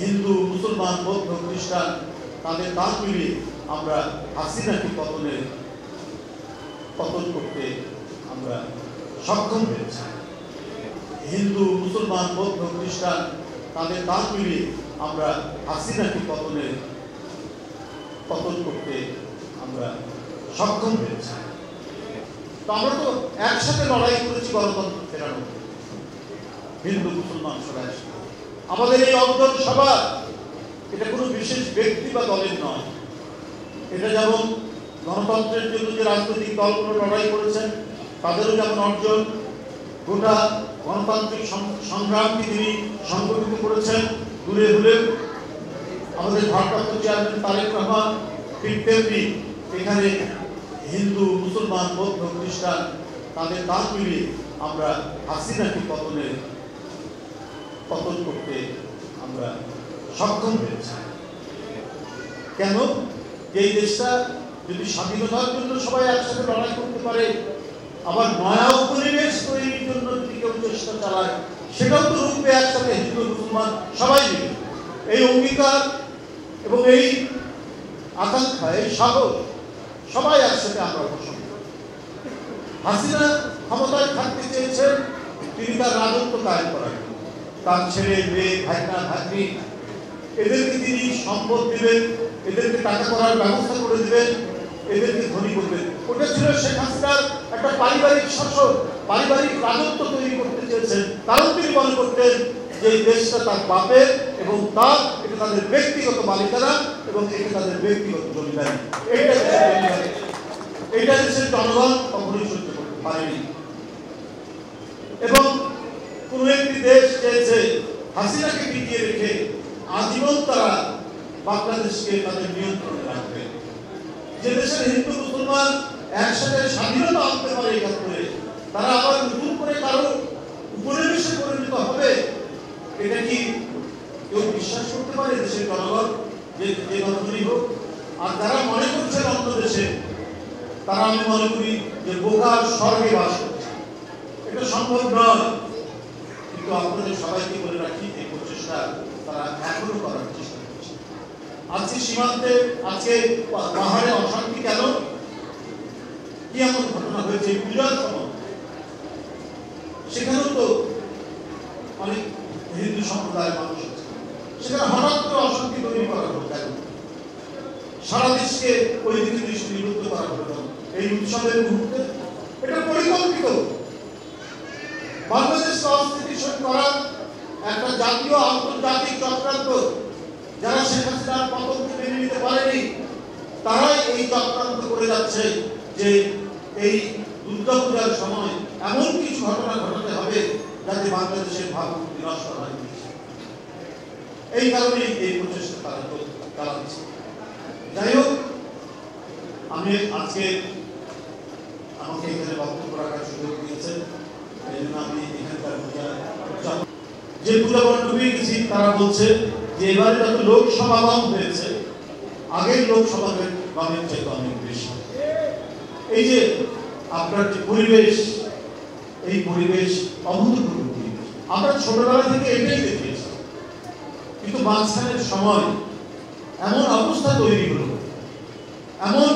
হিন্দু, মুসলমান, বৌদ্ধ, খ্রিস্টান তাদের দাঁত মিলিয়ে আমরা হাসিনাকে পতন করতে আমরা সক্ষম হয়েছি। হিন্দু, মুসলমান, বৌদ্ধ, খ্রিস্টান তাদের দাঁত মিলিয়ে আমরা হাসিনাকে পতন করতে আমরা সক্ষম হয়েছি। তো আমরা তো একসাথে লড়াই করেছি গণতন্ত্র ফেরানো, হিন্দু মুসলমান সবাই। আমাদের এই অন্তর সভা এটা কোনো বিশেষ ব্যক্তি বা দলের নয়। এটা যেমন গণতন্ত্রের জন্য যে রাজনৈতিক দলগুলো লড়াই করেছেন তাদেরও যেমন অর্জন, গোটা গণতান্ত্রিক সংগ্রামকে তিনি সংগঠিত করেছেন দূরে দূরে। আমাদের ভারপ্রাপ্ত চেয়ারম্যান তারেক রহমান ঠিক তেমনি এখানে হিন্দু, মুসলমান, বৌদ্ধ, খ্রিস্টান তাদের দাঁত মিলিয়ে আমরা হাসিনাকে পতন করতে আমরা সক্ষম হয়েছি। কেন? এই দেশটা যদি স্বাধীনতার জন্য সবাই একসাথে লড়াই করতে পারে, আবার নয়া পরিবেশ তৈরির জন্য যদি কেউ চেষ্টা চালায়, সেটাও তো রূপে একসাথে হিন্দু, মুসলমান সবাই মিলে। এই অঙ্গীকার এবং এই আকাঙ্ক্ষা, এই সাহস সবাই একসাথে আমরা পোষণ করি। হাসিনা ক্ষমতায় থাকতে চেয়েছেন তিনি তার রাজত্ব কায়েম করার জন্য। তার ছেলে, মেয়ে, ভাইনা, ভাগ্নি এদেরকে তিনি সম্পদ দিবেন, এদেরকে টাকা করার ব্যবস্থা করে দিবেন, এদেরকে ধনী করবেন। ওটা ছিল শেখ হাসিনার একটা পারিবারিক শাসন, পারিবারিক রাজত্ব তৈরি করতে চেয়েছেন। কারণ তিনি মনে করতেন যে এই দেশটা তার বাপের এবং তার, এটা তাদের ব্যক্তিগত মালিকানা এবং এটা তাদের ব্যক্তিগত জমিদারি। এইটা দেশের জনগণ কখনোই সহ্য করতে পারেনি। এবং কোন একটি দেশ চেয়েছে হাসিনাকে টিকিয়ে রেখে আজীবন তারা বাংলাদেশকে তাদের নিয়ন্ত্রণে রাখবে। যে দেশের হিন্দু মুসলমান একসাথে স্বাধীনতা আনতে পারে একাত্তরে, তারা আবার নতুন করে কারো উপনিবেশে পরিণত হবে, এটা কি কেউ বিশ্বাস করতে পারে দেশের জনগণ? যে জনগণই হোক। আর যারা মনে করছেন অন্য দেশে, তারা আমি মনে করি যে বোকার স্বর্গে বাস করছে। এটা সম্ভব নয়। কিন্তু আপনাদের সবাইকে বলে রাখি, এই প্রচেষ্টা তারা এখনো করার চেষ্টা করছে। আজকে সীমান্তে, আজকে পাহাড়ে অশান্তি কেন? কি এমন ঘটনা হয়েছে? পূজার সময় সেখানেও তো অনেক হিন্দু সম্প্রদায়ের মানুষ আছে, সেখানে হঠাৎ করে অশান্তি তৈরি করা হলো কেন? সারা দেশকে ওই দিকে দৃষ্টি নিবদ্ধ করা হলো এই উৎসবের মুহূর্তে। এটা পরিকল্পিত। বাংলাদেশকে অস্থিতিশীল করার একটা জাতীয় আন্তর্জাতিক চক্রান্ত। যারা শেখ হাসিনার পতনকে মেনে নিতে পারেনি, তারাই এই চক্রান্ত করে যাচ্ছে যে এই দুর্গাপূজার সময় এমন কিছু ঘটনা ঘটাতে হবে যাতে বাংলাদেশের ভাবমূর্তি নষ্ট হয়। এই কারণেই এই প্রচেষ্টা তারা চালাচ্ছে। যাই হোক, আমি আজকে আমাকে এখানে বক্তব্য রাখার সুযোগ দিয়েছেন, এই জন্য আমি এখানকার যে পূজা ডুবে গেছি তারা বলছে যে এবারে যত লোক সমাগম হয়েছে আগের লোক সমাগমের চাইতে অনেক বেশি। এই যে আপনার যে পরিবেশ, এই পরিবেশ অভূতপূর্ব পরিবেশ। আমরা ছোটবেলা থেকে এটাই দেখিয়েছি, কিন্তু মাঝখানের সময় এমন অবস্থা তৈরি হলো, এমন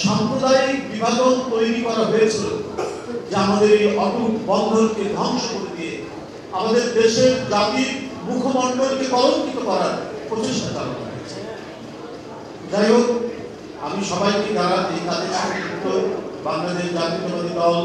সাম্প্রদায়িক বিভাজন তৈরি করা হয়েছিল যে আমাদের এই অটুট বন্ধনকে ধ্বংস করে দিয়ে আমাদের দেশের জাতির মুখমণ্ডলকে কলঙ্কিত করার প্রচেষ্টা চালানো হয়েছে। যাই হোক, আমি সবাইকে যারা এই কাজের সাথে যুক্ত, বাংলাদেশ জাতীয়তাবাদী দল,